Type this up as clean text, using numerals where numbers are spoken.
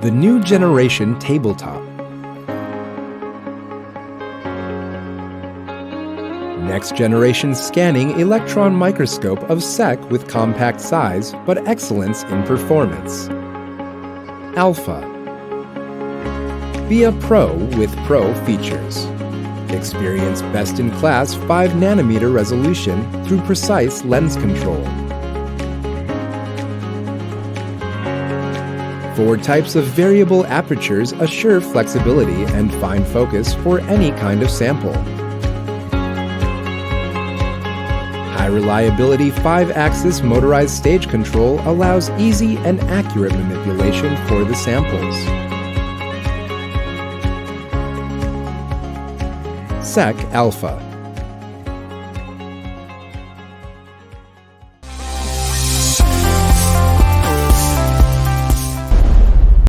the new generation tabletop. Next generation scanning electron microscope of SEC with compact size but excellence in performance. Alpha. Be a pro with pro features. Experience best-in-class 5nm resolution through precise lens control. 4 types of variable apertures assure flexibility and fine focus for any kind of sample. High reliability 5-axis motorized stage control allows easy and accurate manipulation for the samples. SEC Alpha.